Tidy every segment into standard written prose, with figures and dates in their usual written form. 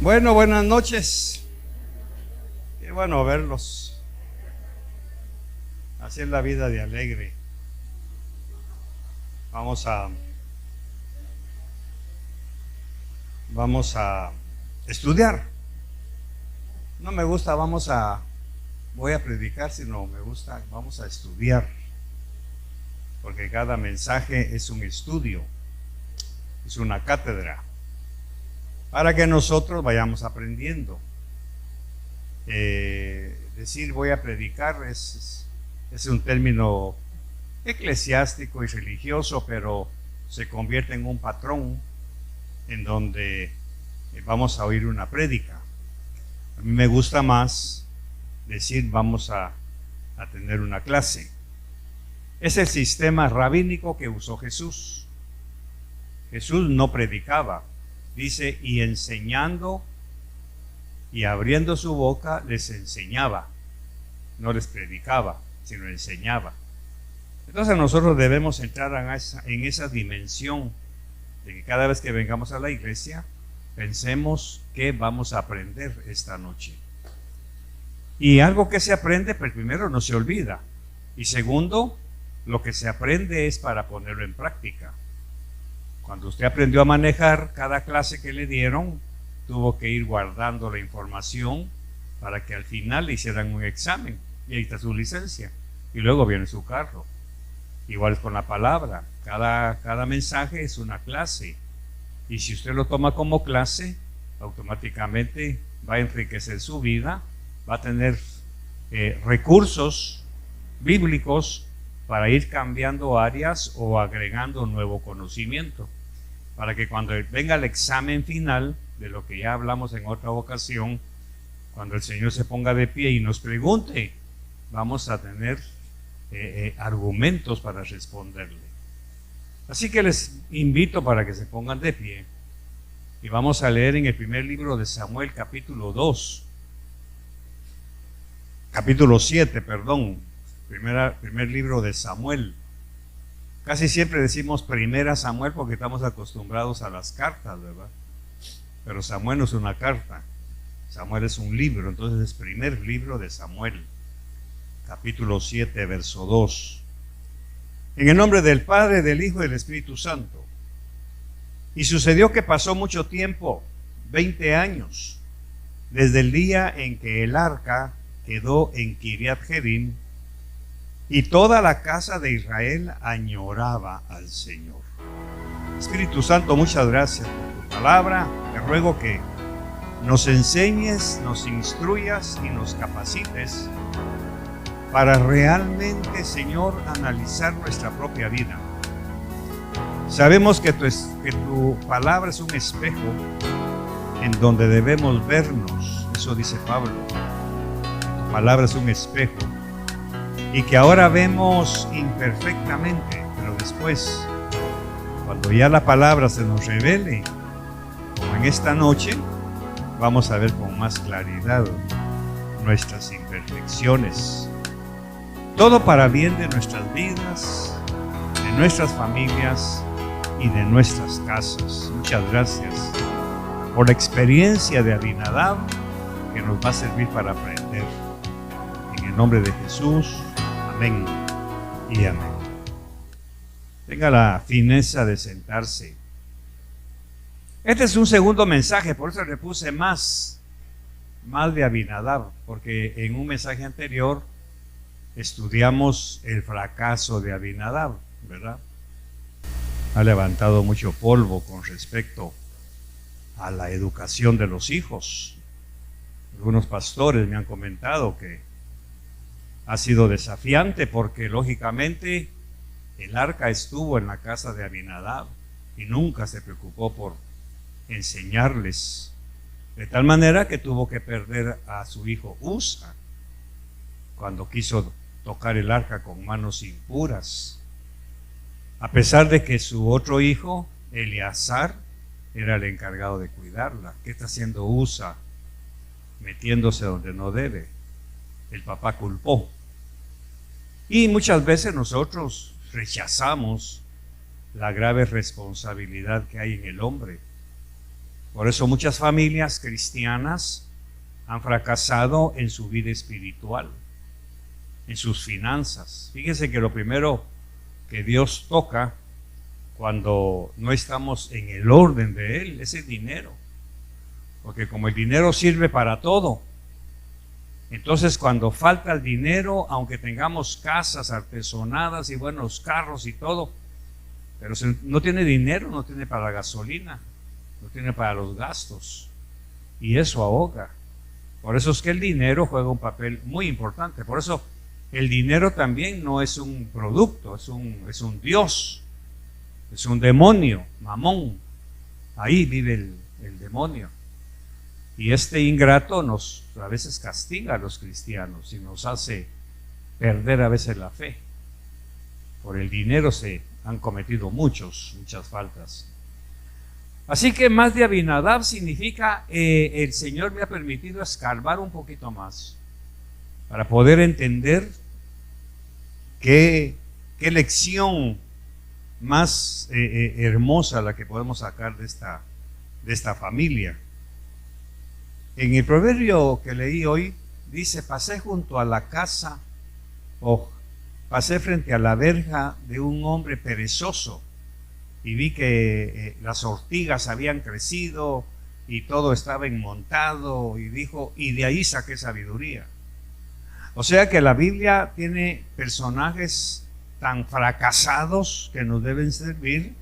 Bueno, buenas noches. Qué bueno verlos. Así es la vida de alegre. Vamos a estudiar. No me gusta voy a predicar, sino me gusta, vamos a estudiar. Porque cada mensaje es un estudio, es una cátedra, para que nosotros vayamos aprendiendo. Decir voy a predicar es un término eclesiástico y religioso, pero se convierte en un patrón en donde vamos a oír una prédica. A mí me gusta más decir vamos a tener una clase. Es el sistema rabínico que usó Jesús. Jesús no predicaba, dice, y enseñando y abriendo su boca les enseñaba. No les predicaba, sino enseñaba. Entonces nosotros debemos entrar en esa dimensión de que cada vez que vengamos a la iglesia pensemos qué vamos a aprender esta noche. Y algo que se aprende, pues primero no se olvida, y segundo, lo que se aprende es para ponerlo en práctica. Cuando usted aprendió a manejar, cada clase que le dieron tuvo que ir guardando la información para que al final le hicieran un examen y ahí está su licencia y luego viene su carro. Igual es con la palabra, cada mensaje es una clase, y si usted lo toma como clase, automáticamente va a enriquecer su vida, va a tener recursos bíblicos para ir cambiando áreas o agregando nuevo conocimiento, para que cuando venga el examen final, de lo que ya hablamos en otra ocasión, cuando el Señor se ponga de pie y nos pregunte, vamos a tener argumentos para responderle. Así que les invito para que se pongan de pie y vamos a leer en el primer libro de Samuel, capítulo 7, primer libro de Samuel. Casi siempre decimos primera Samuel porque estamos acostumbrados a las cartas, ¿verdad? Pero Samuel no es una carta, Samuel es un libro, entonces es primer libro de Samuel, capítulo 7, verso 2. En el nombre del Padre, del Hijo y del Espíritu Santo. Y sucedió que pasó mucho tiempo, 20 años, desde el día en que el arca quedó en Kiriat Jearim, y toda la casa de Israel añoraba al Señor. Espíritu Santo, muchas gracias por tu palabra. Te ruego que nos enseñes, nos instruyas y nos capacites para realmente, Señor, analizar nuestra propia vida. Sabemos que tu palabra es un espejo en donde debemos vernos. Eso dice Pablo. Tu palabra es un espejo y que ahora vemos imperfectamente, pero después, cuando ya la palabra se nos revele, como en esta noche, vamos a ver con más claridad nuestras imperfecciones. Todo para bien de nuestras vidas, de nuestras familias y de nuestras casas. Muchas gracias por la experiencia de Abinadab que nos va a servir para aprender. En el nombre de Jesús, amén y amén. Tenga la fineza de sentarse. Este es un segundo mensaje, por eso le puse más de Abinadab, porque en un mensaje anterior estudiamos el fracaso de Abinadab, ¿verdad? Ha levantado mucho polvo con respecto a la educación de los hijos. Algunos pastores me han comentado que ha sido desafiante porque lógicamente el arca estuvo en la casa de Abinadab y nunca se preocupó por enseñarles, de tal manera que tuvo que perder a su hijo Usa cuando quiso tocar el arca con manos impuras, a pesar de que su otro hijo, Eleazar, era el encargado de cuidarla. ¿Qué está haciendo Usa? Metiéndose donde no debe. El papá culpó. Y muchas veces nosotros rechazamos la grave responsabilidad que hay en el hombre Por eso muchas familias cristianas han fracasado en su vida espiritual, en sus finanzas. Fíjense que lo primero que Dios toca cuando no estamos en el orden de Él es el dinero. Porque como el dinero sirve para todo, entonces cuando falta el dinero, aunque tengamos casas artesonadas y buenos carros y todo, pero si no tiene dinero, no tiene para la gasolina, no tiene para los gastos, y eso ahoga. Por eso es que el dinero juega un papel muy importante. Por eso el dinero también no es un producto, es un Dios, es un demonio, Mamón. Ahí vive el demonio. Y este ingrato nos a veces castiga a los cristianos y nos hace perder a veces la fe. Por el dinero se han cometido muchas faltas. Así que más de Abinadab significa el Señor me ha permitido escarbar un poquito más para poder entender qué lección más hermosa la que podemos sacar de esta familia. En el proverbio que leí hoy dice: pasé junto a la casa, pasé frente a la verja de un hombre perezoso y vi que las ortigas habían crecido y todo estaba enmontado, y dijo, y de ahí saqué sabiduría. O sea que la Biblia tiene personajes tan fracasados que nos deben servir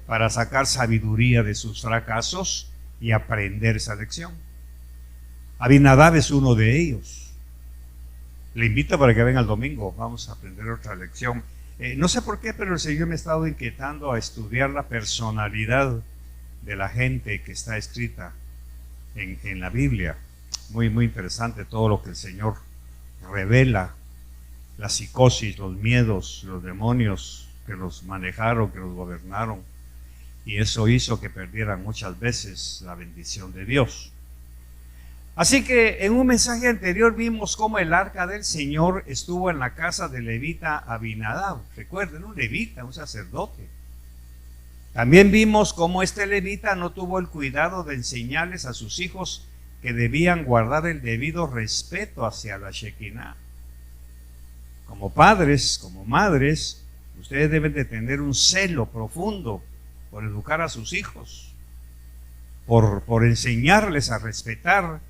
para sacar sabiduría de sus fracasos y aprender esa lección. Abinadab es uno de ellos. Le invito para que venga el domingo, vamos a aprender otra lección. No sé por qué, pero el Señor me ha estado inquietando a estudiar la personalidad de la gente que está escrita en la Biblia. Muy interesante todo lo que el Señor revela, la psicosis, los miedos, los demonios que los manejaron, que los gobernaron, y eso hizo que perdieran muchas veces la bendición de Dios. Así que en un mensaje anterior vimos cómo el arca del Señor estuvo en la casa del levita Abinadab. Recuerden, un levita, un sacerdote. También vimos cómo este levita no tuvo el cuidado de enseñarles a sus hijos que debían guardar el debido respeto hacia la Shekinah. Como padres, como madres, ustedes deben de tener un celo profundo por educar a sus hijos, por enseñarles a respetar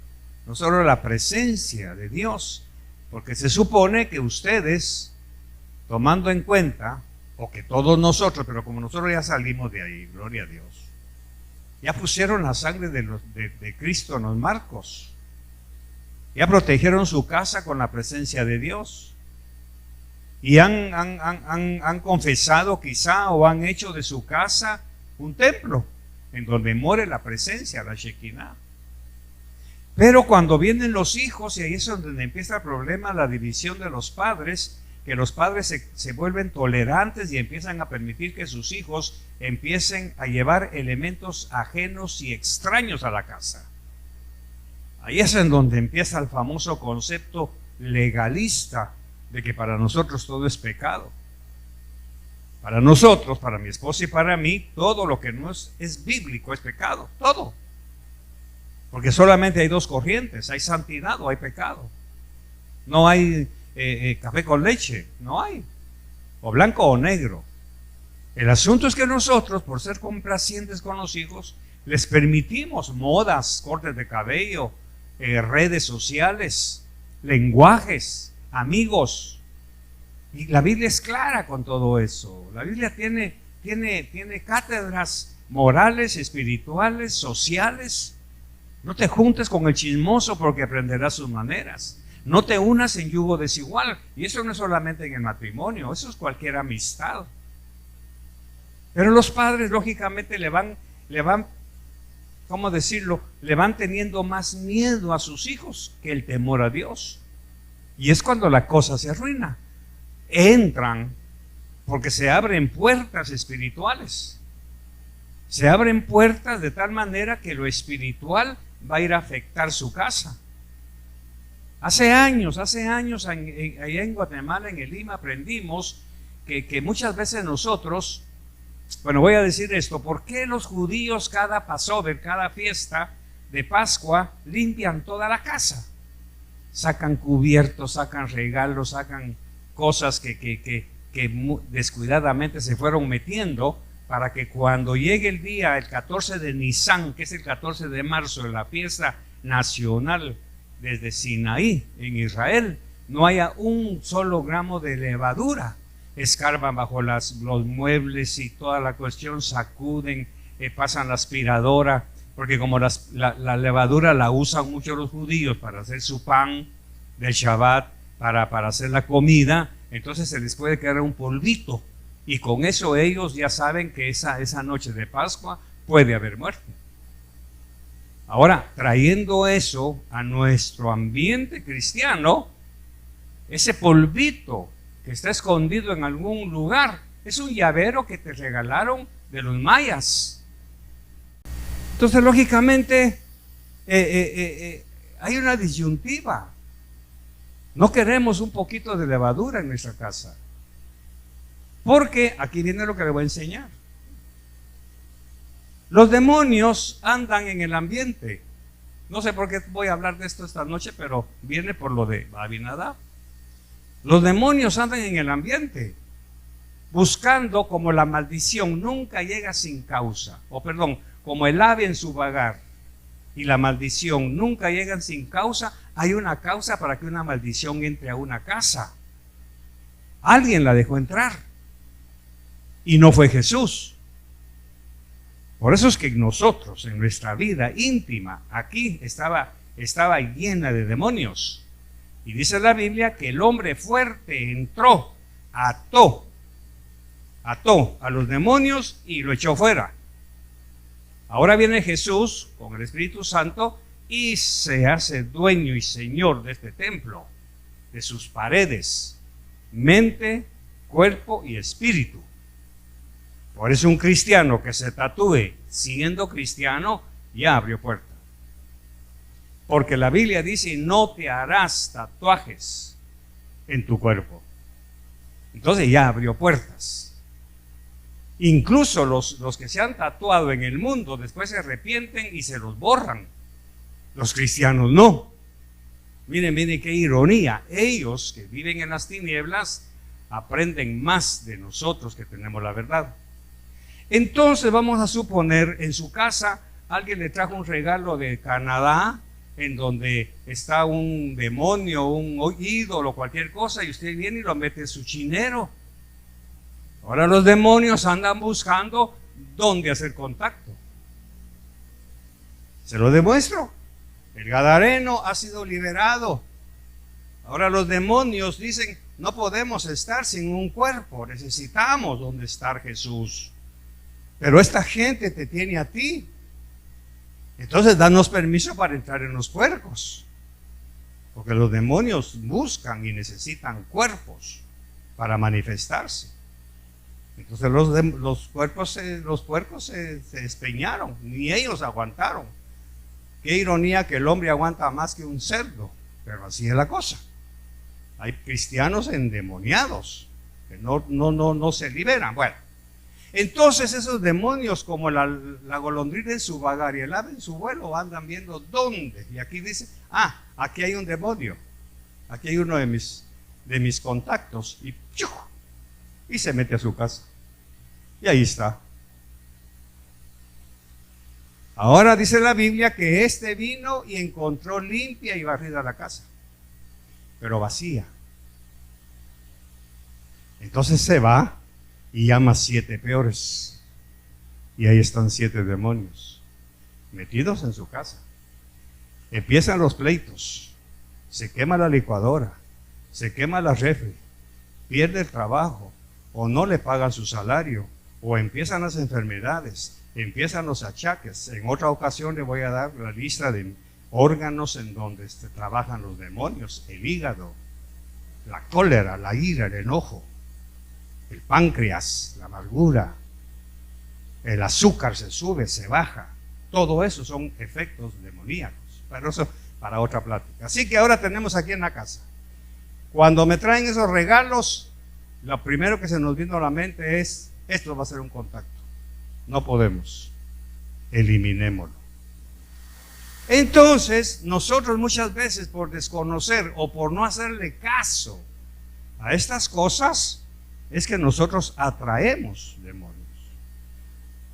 no solo la presencia de Dios, porque se supone que ustedes, tomando en cuenta, o que todos nosotros, pero como nosotros ya salimos de ahí, gloria a Dios, ya pusieron la sangre de Cristo en los marcos, ya protegieron su casa con la presencia de Dios, y han confesado quizá, o han hecho de su casa un templo, en donde more la presencia, la Shekinah. Pero cuando vienen los hijos, y ahí es donde empieza el problema, la división de los padres, que los padres se vuelven tolerantes y empiezan a permitir que sus hijos empiecen a llevar elementos ajenos y extraños a la casa. Ahí es en donde empieza el famoso concepto legalista de que para nosotros todo es pecado. Para nosotros, para mi esposa y para mí, todo lo que no es bíblico es pecado, todo. Porque solamente hay dos corrientes, hay santidad o hay pecado. No hay café con leche, no hay. O blanco o negro. El asunto es que nosotros, por ser complacientes con los hijos, les permitimos modas, cortes de cabello, redes sociales, lenguajes, amigos. Y la Biblia es clara con todo eso. La Biblia tiene cátedras morales, espirituales, sociales. No te juntes con el chismoso porque aprenderás sus maneras. No te unas en yugo desigual. Y eso no es solamente en el matrimonio, eso es cualquier amistad. Pero los padres lógicamente le van, ¿cómo decirlo? Le van teniendo más miedo a sus hijos que el temor a Dios. Y es cuando la cosa se arruina. Entran porque se abren puertas espirituales. Se abren puertas de tal manera que lo espiritual va a ir a afectar su casa. Hace años, allá en Guatemala, en el Lima, aprendimos que muchas veces nosotros Bueno, voy a decir esto. ¿Por qué los judíos cada Passover, cada fiesta de Pascua, limpian toda la casa? Sacan cubiertos, sacan regalos, sacan cosas que descuidadamente se fueron metiendo para que cuando llegue el día, el 14 de Nisan, que es el 14 de marzo, la fiesta nacional desde Sinaí en Israel, no haya un solo gramo de levadura. Escarban bajo los muebles y toda la cuestión, sacuden, pasan la aspiradora, porque como la levadura la usan mucho los judíos para hacer su pan del Shabbat, para hacer la comida, entonces se les puede quedar un polvito, y con eso ellos ya saben que esa noche de Pascua puede haber muerte. Ahora, trayendo eso a nuestro ambiente cristiano, ese polvito que está escondido en algún lugar, es un llavero que te regalaron de los mayas. Entonces, lógicamente, hay una disyuntiva. No queremos un poquito de levadura en nuestra casa. Porque aquí viene lo que le voy a enseñar. Los demonios andan en el ambiente. No sé por qué voy a hablar de esto esta noche, pero viene por lo de Abinadab. Los demonios andan en el ambiente, buscando, como la maldición nunca llega sin causa, como el ave en su vagar, y la maldición nunca llegan sin causa. Hay una causa para que una maldición entre a una casa. Alguien la dejó entrar, y no fue Jesús. Por eso es que nosotros, en nuestra vida íntima, aquí estaba llena de demonios. Y dice la Biblia que el hombre fuerte entró, ató a los demonios y lo echó fuera. Ahora viene Jesús con el Espíritu Santo y se hace dueño y señor de este templo, de sus paredes, mente, cuerpo y espíritu. Por eso un cristiano que se tatúe siendo cristiano ya abrió puerta. Porque la Biblia dice: no te harás tatuajes en tu cuerpo. Entonces ya abrió puertas. Incluso los que se han tatuado en el mundo después se arrepienten y se los borran. Los cristianos no. Miren qué ironía. Ellos que viven en las tinieblas aprenden más de nosotros que tenemos la verdad. Entonces vamos a suponer, en su casa alguien le trajo un regalo de Canadá, en donde está un demonio, un ídolo, cualquier cosa, y usted viene y lo mete en su chinero. Ahora los demonios andan buscando dónde hacer contacto. Se lo demuestro. El gadareno ha sido liberado. Ahora los demonios dicen: no podemos estar sin un cuerpo, necesitamos donde está Jesús. Pero esta gente te tiene a ti. Entonces danos permiso para entrar en los puercos, porque los demonios buscan y necesitan cuerpos para manifestarse. Entonces los puercos se despeñaron, ni ellos aguantaron. Qué ironía que el hombre aguanta más que un cerdo, pero así es la cosa. Hay cristianos endemoniados que no se liberan. Bueno, entonces esos demonios, como la golondrina en su vagar y el ave en su vuelo, andan viendo dónde. Y aquí dice: aquí hay un demonio, aquí hay uno de mis contactos, y se mete a su casa. Y ahí está. Ahora dice la Biblia que este vino y encontró limpia y barrida la casa, pero vacía. Entonces se va y llama 7 peores. Y ahí están 7 demonios metidos en su casa. Empiezan los pleitos. Se quema la licuadora, se quema la refri, pierde el trabajo, o no le pagan su salario, o empiezan las enfermedades, empiezan los achaques. En otra ocasión le voy a dar la lista de órganos en donde trabajan los demonios: el hígado, la cólera, la ira, el enojo, el páncreas, la amargura, el azúcar se sube, se baja. Todo eso son efectos demoníacos, pero eso para otra plática. Así que ahora tenemos aquí en la casa, cuando me traen esos regalos, lo primero que se nos vino a la mente es: esto va a ser un contacto. No podemos. Eliminémoslo. Entonces, nosotros muchas veces por desconocer o por no hacerle caso a estas cosas, es que nosotros atraemos demonios.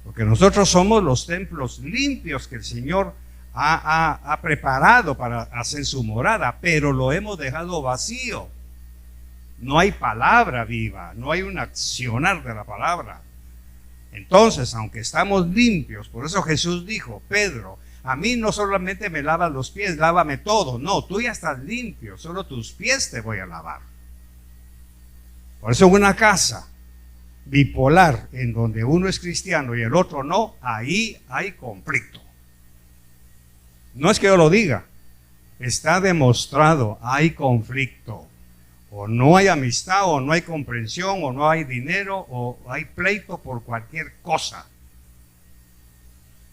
Porque nosotros somos los templos limpios que el Señor ha preparado para hacer su morada, pero lo hemos dejado vacío. No hay palabra viva, no hay un accionar de la palabra. Entonces, aunque estamos limpios, por eso Jesús dijo: Pedro, a mí no solamente me lavas los pies, lávame todo. No, tú ya estás limpio, solo tus pies te voy a lavar. Por eso en una casa bipolar, en donde uno es cristiano y el otro no, ahí hay conflicto. No es que yo lo diga, está demostrado, hay conflicto. O no hay amistad, o no hay comprensión, o no hay dinero, o hay pleito por cualquier cosa.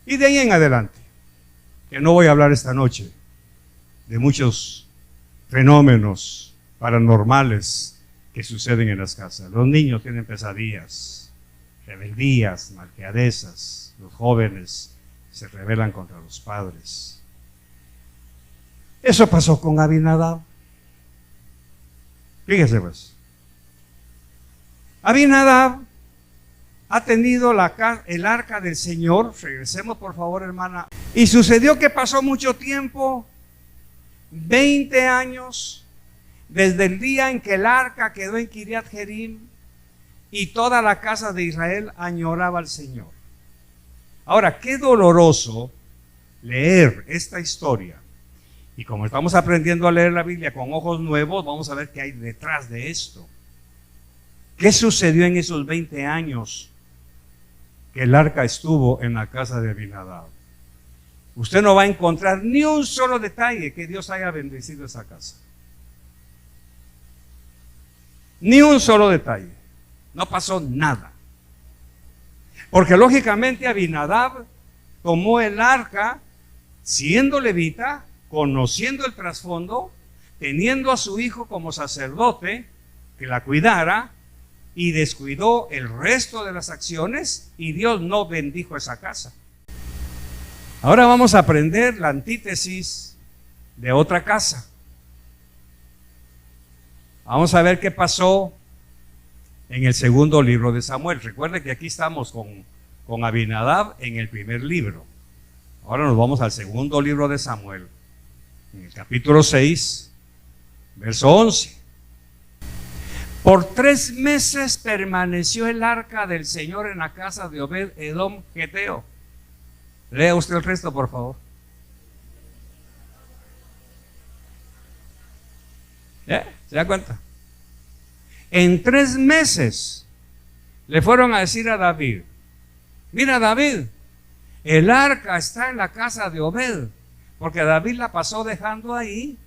Y de ahí en adelante, que no voy a hablar esta noche de muchos fenómenos paranormales que suceden en las casas. Los niños tienen pesadillas, rebeldías, malcriadezas. Los jóvenes se rebelan contra los padres. Eso pasó con Abinadab. Fíjese pues. Abinadab ha tenido el arca del Señor. Regresemos por favor, hermana. Y sucedió que pasó mucho tiempo, 20 años, desde el día en que el arca quedó en Kiriat Jearim, y toda la casa de Israel añoraba al Señor. Ahora, qué doloroso leer esta historia. Y como estamos aprendiendo a leer la Biblia con ojos nuevos, vamos a ver qué hay detrás de esto. ¿Qué sucedió en esos 20 años que el arca estuvo en la casa de Abinadab? Usted no va a encontrar ni un solo detalle que Dios haya bendecido esa casa. Ni un solo detalle. No pasó nada. Porque lógicamente Abinadab tomó el arca, siendo levita, conociendo el trasfondo, teniendo a su hijo como sacerdote que la cuidara, y descuidó el resto de las acciones, y Dios no bendijo esa casa. Ahora vamos a aprender la antítesis de otra casa. Vamos a ver qué pasó en el segundo libro de Samuel. Recuerde que aquí estamos con Abinadab en el primer libro. Ahora nos vamos al segundo libro de Samuel, en el capítulo 6, verso 11. Por 3 meses permaneció el arca del Señor en la casa de Obed Edom Geteo. Lea usted el resto, por favor. ¿Se da cuenta? En 3 meses le fueron a decir a David: mira, David, el arca está en la casa de Obed, porque David la pasó dejando ahí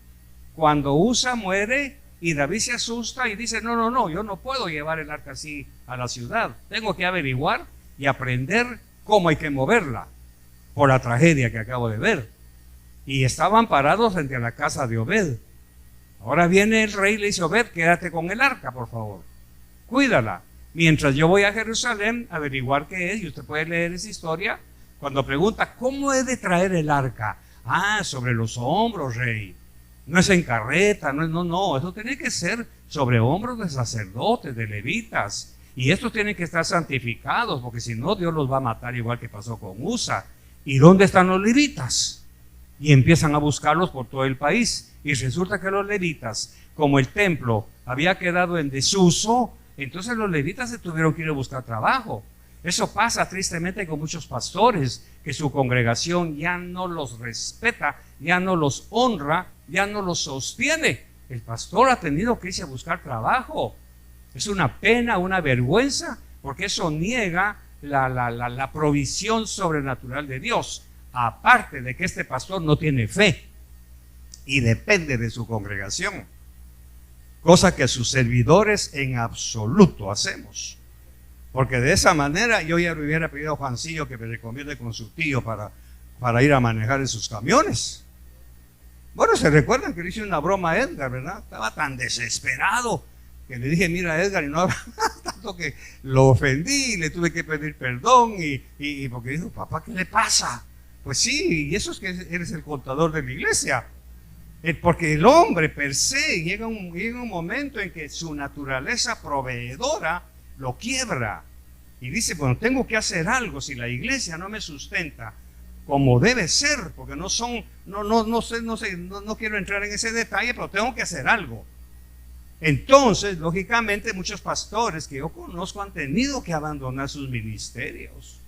cuando Usa muere, y David se asusta y dice: no, yo no puedo llevar el arca así a la ciudad, tengo que averiguar y aprender cómo hay que moverla por la tragedia que acabo de ver. Y estaban parados frente a la casa de Obed. Ahora viene el rey y le dice: Obed, quédate con el arca, por favor, cuídala, mientras yo voy a Jerusalén a averiguar qué es. Y usted puede leer esa historia cuando pregunta: ¿cómo he de traer el arca? Sobre los hombros, rey. No es en carreta, no, eso tiene que ser sobre hombros de sacerdotes, de levitas. Y estos tienen que estar santificados, porque si no, Dios los va a matar, igual que pasó con Usa. ¿Y dónde están los levitas? Y empiezan a buscarlos por todo el país. Y resulta que los levitas, como el templo había quedado en desuso, entonces los levitas se tuvieron que ir a buscar trabajo. Eso pasa tristemente con muchos pastores, que su congregación ya no los respeta, ya no los honra, ya no los sostiene. El pastor ha tenido que irse a buscar trabajo. Es una pena, una vergüenza, porque eso niega la provisión sobrenatural de Dios. Aparte de que este pastor no tiene fe y depende de su congregación, cosa que sus servidores en absoluto hacemos. Porque de esa manera yo ya le hubiera pedido a Juancillo que me recomiende con su tío para ir a manejar en sus camiones. Bueno, se recuerdan que le hice una broma a Edgar, ¿verdad? Estaba tan desesperado que le dije: mira, Edgar, y no tanto que lo ofendí, le tuve que pedir perdón y porque dijo, papá, ¿qué le pasa? Pues sí, y eso es que eres el contador de la iglesia. Porque el hombre per se llega un momento en que su naturaleza proveedora lo quiebra y dice, bueno, tengo que hacer algo si la iglesia no me sustenta como debe ser, porque no quiero entrar en ese detalle, pero tengo que hacer algo. Entonces, lógicamente, muchos pastores que yo conozco han tenido que abandonar sus ministerios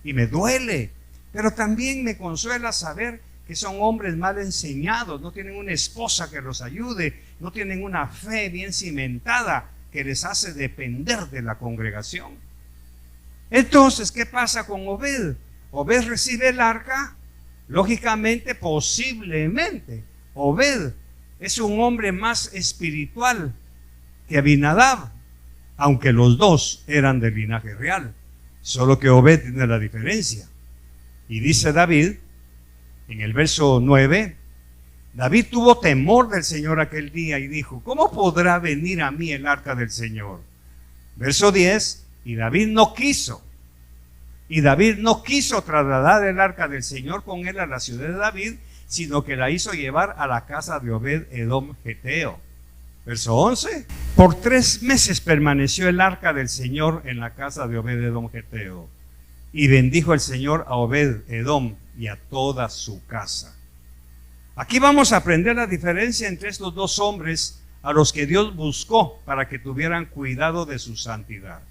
y me duele, pero también me consuela saber que son hombres mal enseñados, no tienen una esposa que los ayude, no tienen una fe bien cimentada que les hace depender de la congregación. Entonces, ¿qué pasa con Obed? Obed recibe el arca, lógicamente, posiblemente. Obed es un hombre más espiritual que Abinadab, aunque los dos eran del linaje real, solo que Obed tiene la diferencia. Y dice David, en el verso 9, David tuvo temor del Señor aquel día y dijo, ¿cómo podrá venir a mí el arca del Señor? Verso 10, y David no quiso trasladar el arca del Señor con él a la ciudad de David, sino que la hizo llevar a la casa de Obed Edom Geteo. Verso 11, por 3 meses permaneció el arca del Señor en la casa de Obed Edom Geteo, y bendijo el Señor a Obed Edom y a toda su casa. Aquí vamos a aprender la diferencia entre estos dos hombres a los que Dios buscó para que tuvieran cuidado de su santidad.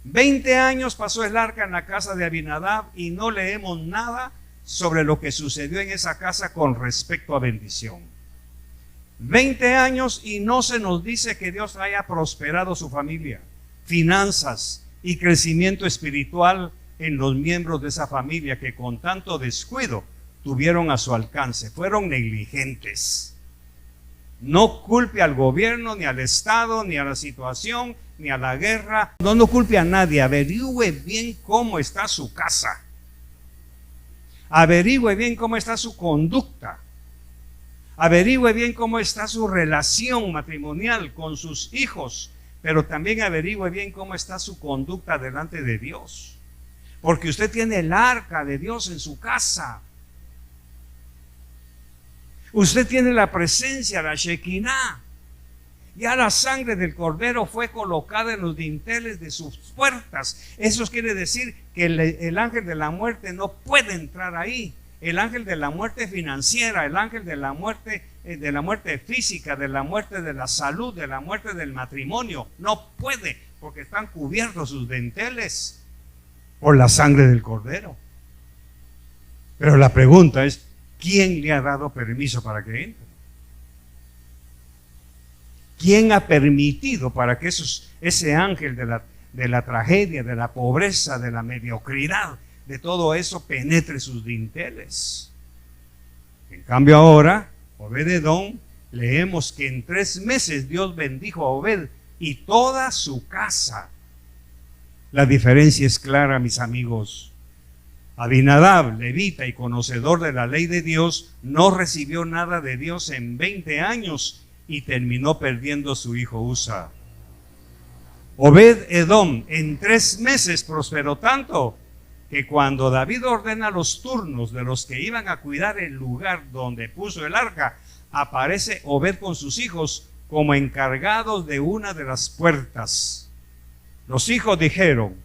20 años pasó el arca en la casa de Abinadab y no leemos nada sobre lo que sucedió en esa casa con respecto a bendición. 20 años y no se nos dice que Dios haya prosperado su familia, finanzas y crecimiento espiritual en los miembros de esa familia que con tanto descuido tuvieron a su alcance. Fueron negligentes. No culpe al gobierno, ni al Estado, ni a la situación, ni a la guerra. No culpe a nadie. Averigüe bien cómo está su casa. Averigüe bien cómo está su conducta. Averigüe bien cómo está su relación matrimonial con sus hijos. Pero también averigüe bien cómo está su conducta delante de Dios. Porque usted tiene el arca de Dios en su casa. Usted tiene la presencia, la Shekinah. Ya la sangre del cordero fue colocada en los dinteles de sus puertas. Eso quiere decir que el ángel de la muerte no puede entrar ahí. El ángel de la muerte financiera, el ángel de la muerte física, de la muerte de la salud, de la muerte del matrimonio, no puede, porque están cubiertos sus dinteles por la sangre del cordero. Pero la pregunta es, ¿quién le ha dado permiso para que entre? ¿Quién ha permitido para que ese ángel de la tragedia, de la pobreza, de la mediocridad, de todo eso penetre sus dinteles? En cambio ahora, Obed Edom, leemos que en 3 meses Dios bendijo a Obed y toda su casa. La diferencia es clara, mis amigos. Abinadab, levita y conocedor de la ley de Dios, no recibió nada de Dios en 20 años y terminó perdiendo su hijo Usa. Obed Edom en 3 meses prosperó tanto que cuando David ordena los turnos de los que iban a cuidar el lugar donde puso el arca, aparece Obed con sus hijos como encargados de una de las puertas. Los hijos dijeron,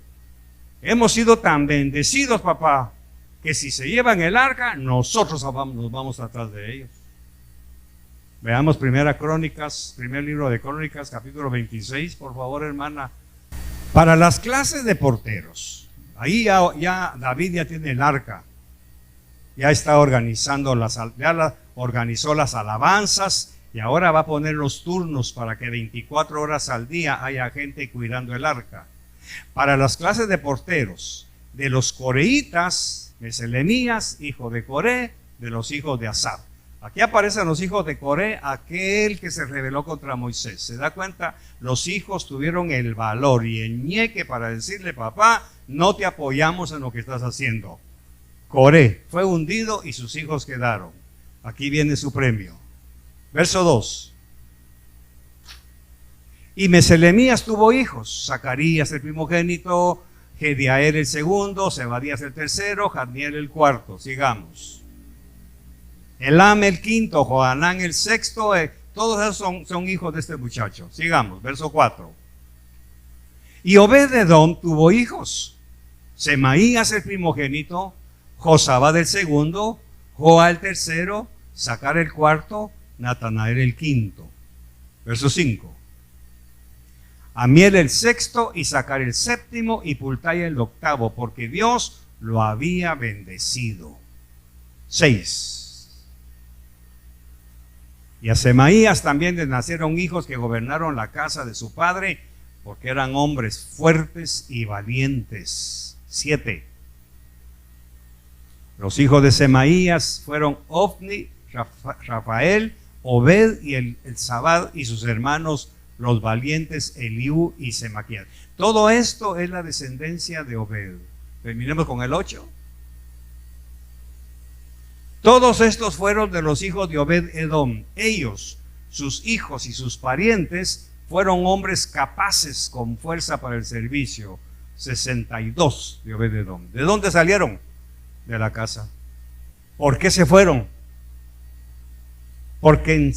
hemos sido tan bendecidos, papá, que si se llevan el arca, nosotros nos vamos atrás de ellos. Veamos primer libro de Crónicas, capítulo 26, por favor, hermana. Para las clases de porteros, ahí ya David ya tiene el arca, ya está organizando organizó las alabanzas y ahora va a poner los turnos para que 24 horas al día haya gente cuidando el arca. Para las clases de porteros, de los coreitas, Meselemías, hijo de Coré, de los hijos de Asaf. Aquí aparecen los hijos de Coré, aquel que se rebeló contra Moisés. ¿Se da cuenta? Los hijos tuvieron el valor y el ñeque para decirle, papá, no te apoyamos en lo que estás haciendo. Coré fue hundido y sus hijos quedaron. Aquí viene su premio. Verso 2. Y Meselemías tuvo hijos: Zacarías el primogénito, Jediael el segundo, Zebadías el tercero, Jadniel el cuarto. Sigamos. Elam el quinto, Johanán el sexto. Todos esos son hijos de este muchacho. Sigamos, verso 4. Y Obed-edom tuvo hijos: Semaías el primogénito, Josabad el segundo, Joa el tercero, Zacar el cuarto, Natanael el quinto. Verso 5. Amiel el sexto, y Zacar el séptimo, y Pultai el octavo, porque Dios lo había bendecido. 6. Y a Semaías también le nacieron hijos que gobernaron la casa de su padre, porque eran hombres fuertes y valientes. 7. Los hijos de Semaías fueron Ofni, Rafael, Obed y el Zabad, y sus hermanos los valientes Eliú y Semaquías. Todo esto es la descendencia de Obed. Terminemos con el 8. Todos estos fueron de los hijos de Obed-edom. Ellos, sus hijos y sus parientes, fueron hombres capaces con fuerza para el servicio. 62 de Obed-edom. ¿De dónde salieron? De la casa. ¿Por qué se fueron? Porque en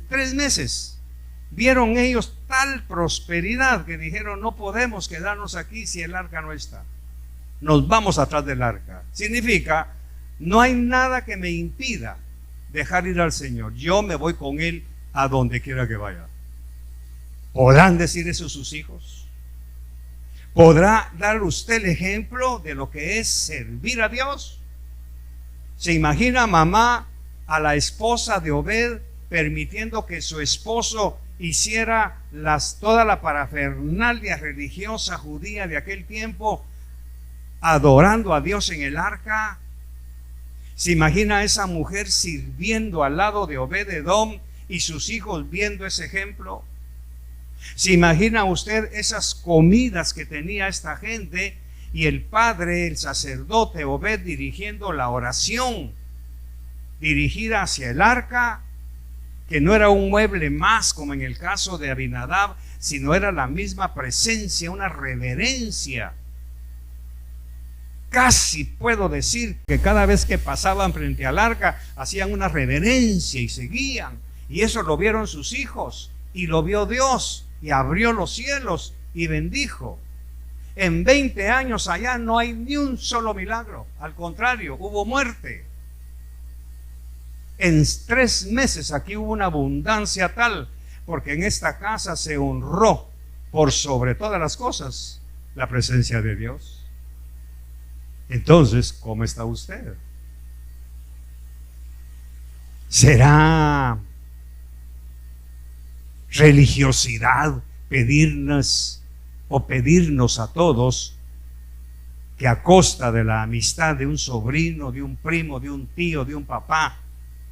3 meses vieron ellos tal prosperidad que dijeron: no podemos quedarnos aquí si el arca no está. Nos vamos atrás del arca. Significa, no hay nada que me impida dejar ir al Señor. Yo me voy con Él a donde quiera que vaya. ¿Podrán decir eso sus hijos? ¿Podrá dar usted el ejemplo de lo que es servir a Dios? ¿Se imagina mamá a la esposa de Obed permitiendo que su esposo hiciera toda la parafernalia religiosa judía de aquel tiempo, adorando a Dios en el arca? ¿Se imagina a esa mujer sirviendo al lado de Obed-edom y sus hijos viendo ese ejemplo? ¿Se imagina usted esas comidas que tenía esta gente y el padre, el sacerdote Obed, dirigiendo la oración dirigida hacia el arca, que no era un mueble más como en el caso de Abinadab, sino era la misma presencia, una reverencia? Casi puedo decir que cada vez que pasaban frente al arca hacían una reverencia y seguían. Y eso lo vieron sus hijos y lo vio Dios, y abrió los cielos y bendijo. En 20 años allá no hay ni un solo milagro. Al contrario, hubo muerte. En 3 meses aquí hubo una abundancia tal, porque en esta casa se honró por sobre todas las cosas la presencia de Dios. Entonces, ¿cómo está usted? ¿Será religiosidad pedirnos a todos que a costa de la amistad de un sobrino, de un primo, de un tío, de un papá,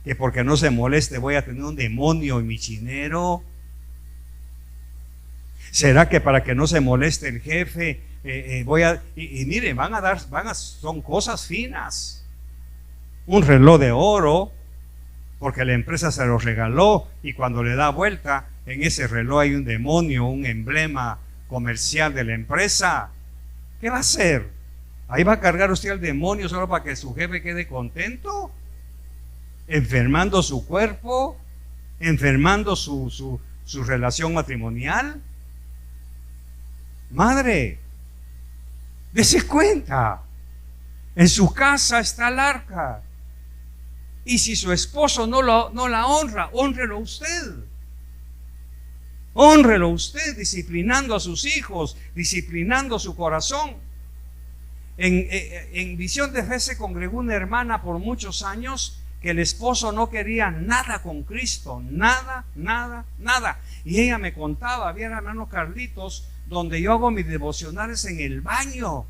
que porque no se moleste voy a tener un demonio en mi chinero? ¿Será que para que no se moleste el jefe miren, son cosas finas? Un reloj de oro, porque la empresa se lo regaló, y cuando le da vuelta, en ese reloj hay un demonio, un emblema comercial de la empresa. ¿Qué va a hacer? ¿Ahí va a cargar usted al demonio solo para que su jefe quede contento? ¿Enfermando su cuerpo? ¿Enfermando su relación matrimonial? Madre, dése cuenta, en su casa está el arca, y si su esposo no la honra, hónrelo usted. Hónrelo usted, disciplinando a sus hijos, disciplinando su corazón. En Visión de Fe se congregó una hermana por muchos años que el esposo no quería nada con Cristo, nada. Y ella me contaba, había hermano Carlitos, donde yo hago mis devocionales en el baño.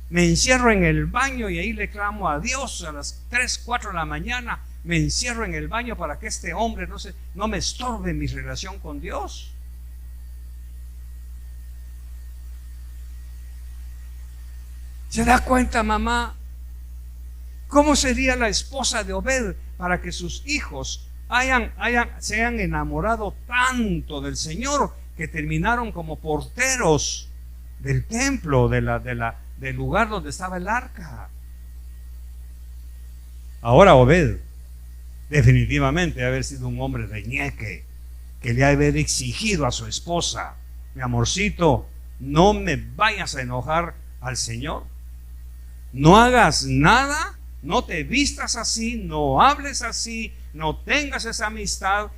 Me encierro en el baño y ahí le clamo a Dios a las 3, 4 de la mañana. Me encierro en el baño para que este hombre no me estorbe mi relación con Dios. ¿Se da cuenta, mamá? ¿Cómo sería la esposa de Obed para que sus hijos se hayan enamorado tanto del Señor que terminaron como porteros del templo, del lugar donde estaba el arca. Ahora Obed definitivamente debe haber sido un hombre de ñeque, que le ha de haber exigido a su esposa: mi amorcito, no me vayas a enojar al Señor, no hagas nada, no te vistas así, no hables así, no tengas esa amistad,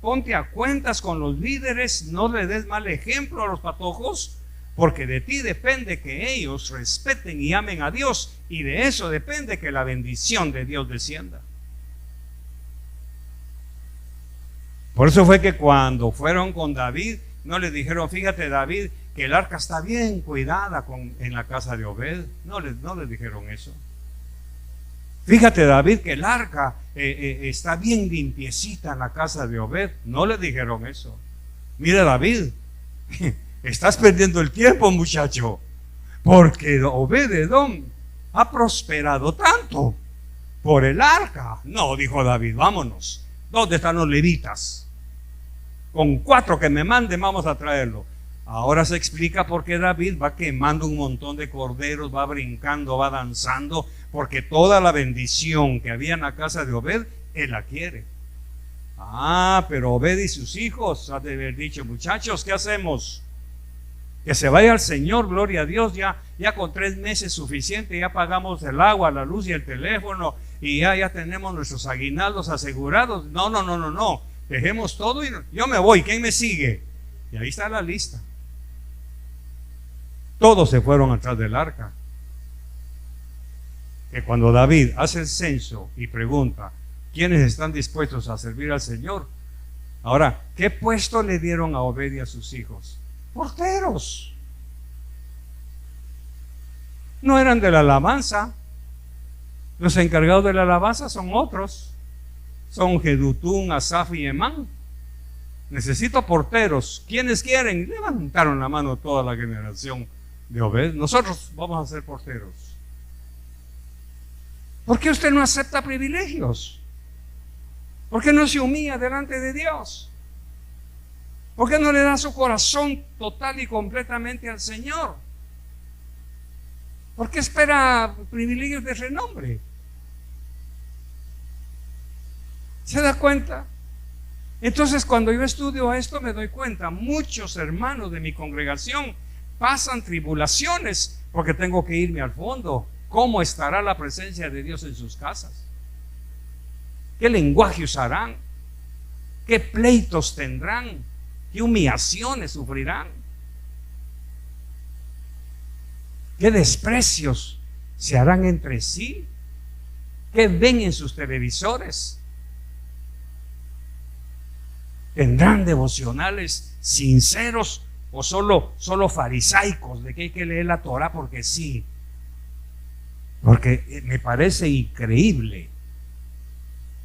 ponte a cuentas con los líderes, no le des mal ejemplo a los patojos, porque de ti depende que ellos respeten y amen a Dios, y de eso depende que la bendición de Dios descienda. Por eso fue que cuando fueron con David, no le dijeron: fíjate, David, que el arca está bien cuidada en la casa de Obed. No les dijeron eso. Fíjate, David, que el arca está bien limpiecita en la casa de Obed. No le dijeron eso. Mira, David, estás perdiendo el tiempo, muchacho, porque Obed-Edom ha prosperado tanto por el arca. No, dijo David, vámonos. ¿Dónde están los levitas? Con 4 que me manden vamos a traerlo. Ahora se explica por qué David va quemando un montón de corderos, va brincando, va danzando, porque toda la bendición que había en la casa de Obed, él la quiere. Pero Obed y sus hijos han de haber dicho: muchachos, ¿qué hacemos? Que se vaya al Señor, gloria a Dios, ya con 3 meses suficiente, ya pagamos el agua, la luz y el teléfono, y ya tenemos nuestros aguinaldos asegurados. No, dejemos todo y yo me voy, ¿quién me sigue? Y ahí está la lista. Todos se fueron atrás del arca. Que cuando David hace el censo y pregunta quiénes están dispuestos a servir al Señor, ahora, ¿qué puesto le dieron a Obed y a sus hijos? Porteros. No eran de la alabanza. Los encargados de la alabanza son otros. Son Jedutún, Asaf y Emán. Necesito porteros. ¿Quiénes quieren? Levantaron la mano toda la generación de Obed. Nosotros vamos a ser porteros. ¿Por qué usted no acepta privilegios? ¿Por qué no se humilla delante de Dios? ¿Por qué no le da su corazón total y completamente al Señor? ¿Por qué espera privilegios de renombre? ¿Se da cuenta? Entonces, cuando yo estudio esto, me doy cuenta, muchos hermanos de mi congregación pasan tribulaciones porque tengo que irme al fondo. ¿Cómo estará la presencia de Dios en sus casas? ¿Qué lenguaje usarán? ¿Qué pleitos tendrán? ¿Qué humillaciones sufrirán? ¿Qué desprecios se harán entre sí? ¿Qué ven en sus televisores? ¿Tendrán devocionales sinceros o solo farisaicos de que hay que leer la Torah porque sí? Porque me parece increíble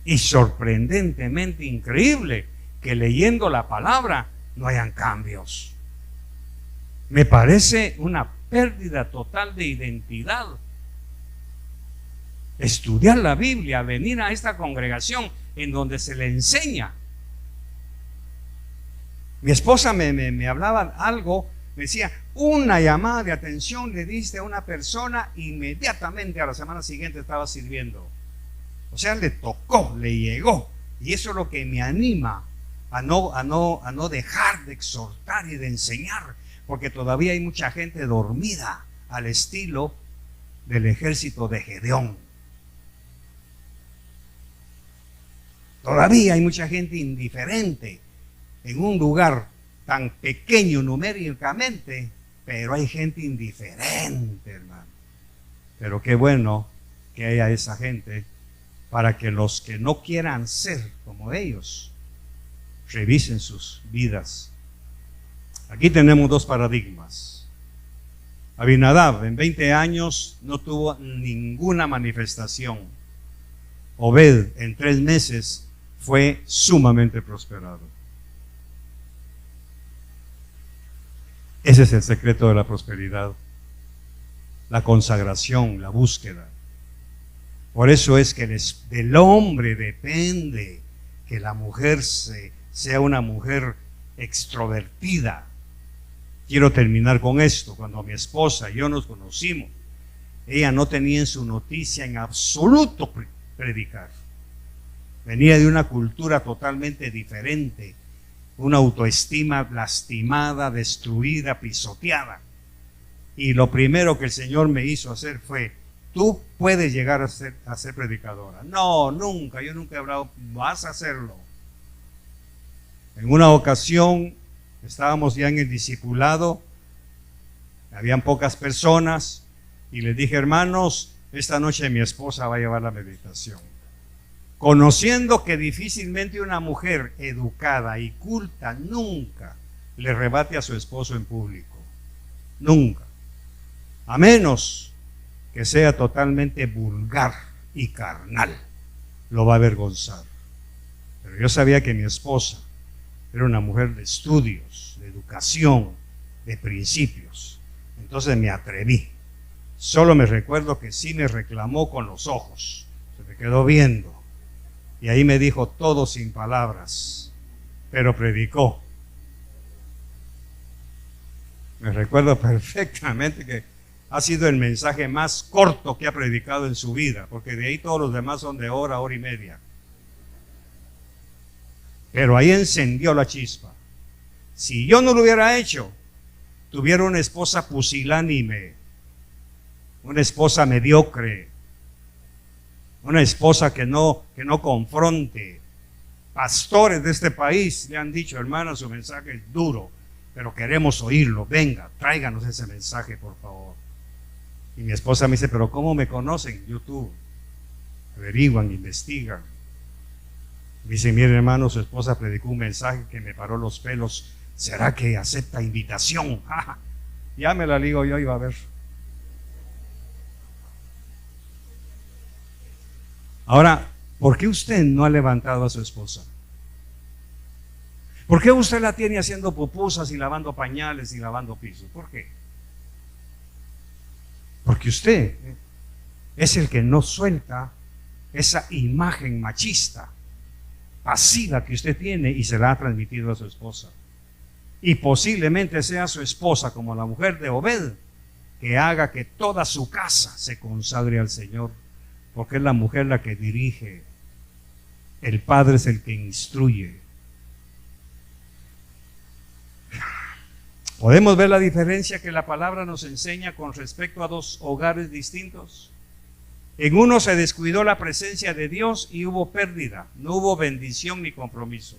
y sorprendentemente increíble que leyendo la palabra no hayan cambios. Me parece una pérdida total de identidad. Estudiar la Biblia, venir a esta congregación en donde se le enseña. Mi esposa me hablaba algo, me decía: una llamada de atención le diste a una persona, inmediatamente a la semana siguiente estaba sirviendo. O sea, le tocó, le llegó. Y eso es lo que me anima a no dejar de exhortar y de enseñar, porque todavía hay mucha gente dormida al estilo del ejército de Gedeón. Todavía hay mucha gente indiferente en un lugar tan pequeño numéricamente, pero hay gente indiferente, hermano. Pero qué bueno que haya esa gente para que los que no quieran ser como ellos revisen sus vidas. Aquí tenemos 2 paradigmas. Abinadab en 20 años no tuvo ninguna manifestación. Obed en 3 meses fue sumamente prosperado. Ese es el secreto de la prosperidad, la consagración, la búsqueda. Por eso es que del hombre depende que la mujer sea una mujer extrovertida. Quiero terminar con esto. Cuando mi esposa y yo nos conocimos, ella no tenía en su noticia en absoluto predicar. Venía de una cultura totalmente diferente, una autoestima lastimada, destruida, pisoteada. Y lo primero que el Señor me hizo hacer fue: tú puedes llegar a ser predicadora. No, nunca, yo nunca he hablado. Vas a hacerlo. En una ocasión estábamos ya en el discipulado, habían pocas personas, y les dije: hermanos, esta noche mi esposa va a llevar la meditación. Conociendo que difícilmente una mujer educada y culta nunca le rebate a su esposo en público. Nunca. A menos que sea totalmente vulgar y carnal. Lo va a avergonzar. Pero yo sabía que mi esposa era una mujer de estudios, de educación, de principios. Entonces me atreví. Solo me recuerdo que sí me reclamó con los ojos. Se me quedó viendo. Y ahí me dijo todo sin palabras, pero predicó. Me recuerdo perfectamente que ha sido el mensaje más corto que ha predicado en su vida, porque de ahí todos los demás son de hora, hora y media. Pero ahí encendió la chispa. Si yo no lo hubiera hecho, tuviera una esposa pusilánime, una esposa mediocre, una esposa que no confronte. Pastores de este país le han dicho: hermano, su mensaje es duro, pero queremos oírlo. Venga, tráiganos ese mensaje, por favor. Y mi esposa me dice: pero ¿cómo me conocen? YouTube. Averiguan, investigan. Me dice: mire, hermano, su esposa predicó un mensaje que me paró los pelos. ¿Será que acepta invitación? Ya me la ligo yo, iba a ver. Ahora, ¿por qué usted no ha levantado a su esposa? ¿Por qué usted la tiene haciendo pupusas y lavando pañales y lavando pisos? ¿Por qué? Porque usted es el que no suelta esa imagen machista, pasiva que usted tiene, y se la ha transmitido a su esposa. Y posiblemente sea su esposa, como la mujer de Obed, que haga que toda su casa se consagre al Señor. Porque es la mujer la que dirige. El padre es el que instruye. ¿Podemos ver la diferencia que la palabra nos enseña con respecto a dos hogares distintos? En uno se descuidó la presencia de Dios y hubo pérdida. No hubo bendición ni compromiso.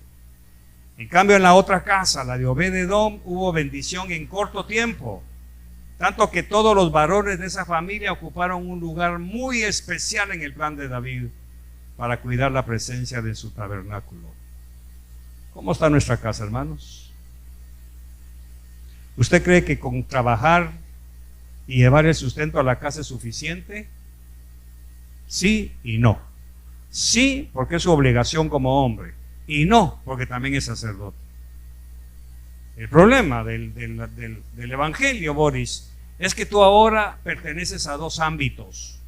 En cambio, en la otra casa, la de Obed-Edom, hubo bendición en corto tiempo. Tanto que todos los varones de esa familia ocuparon un lugar muy especial en el plan de David para cuidar la presencia de su tabernáculo. ¿Cómo está nuestra casa, hermanos? ¿Usted cree que con trabajar y llevar el sustento a la casa es suficiente? Sí y no. Sí, porque es su obligación como hombre, y no, porque también es sacerdote. El problema del evangelio, Boris, es que tú ahora perteneces a dos ámbitos: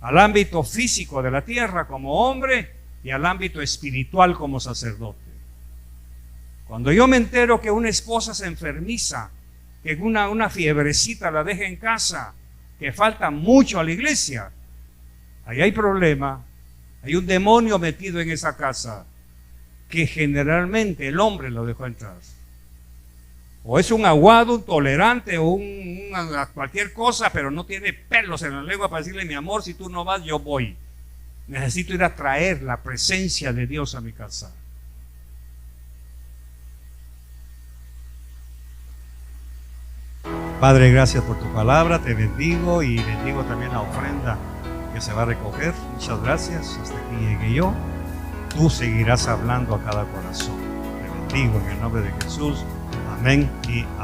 al ámbito físico de la tierra como hombre y al ámbito espiritual como sacerdote. Cuando yo me entero que una esposa se enfermiza, que una fiebrecita la deja en casa, que falta mucho a la iglesia, ahí hay problema. Hay un demonio metido en esa casa que generalmente el hombre lo dejó entrar. O es un aguado, un tolerante, o cualquier cosa, pero no tiene pelos en la lengua para decirle: mi amor, si tú no vas, yo voy. Necesito ir a traer la presencia de Dios a mi casa. Padre, gracias por tu palabra, te bendigo y bendigo también la ofrenda que se va a recoger. Muchas gracias, hasta aquí llegué yo. Tú seguirás hablando a cada corazón. Te bendigo en el nombre de Jesús. Amén y amén.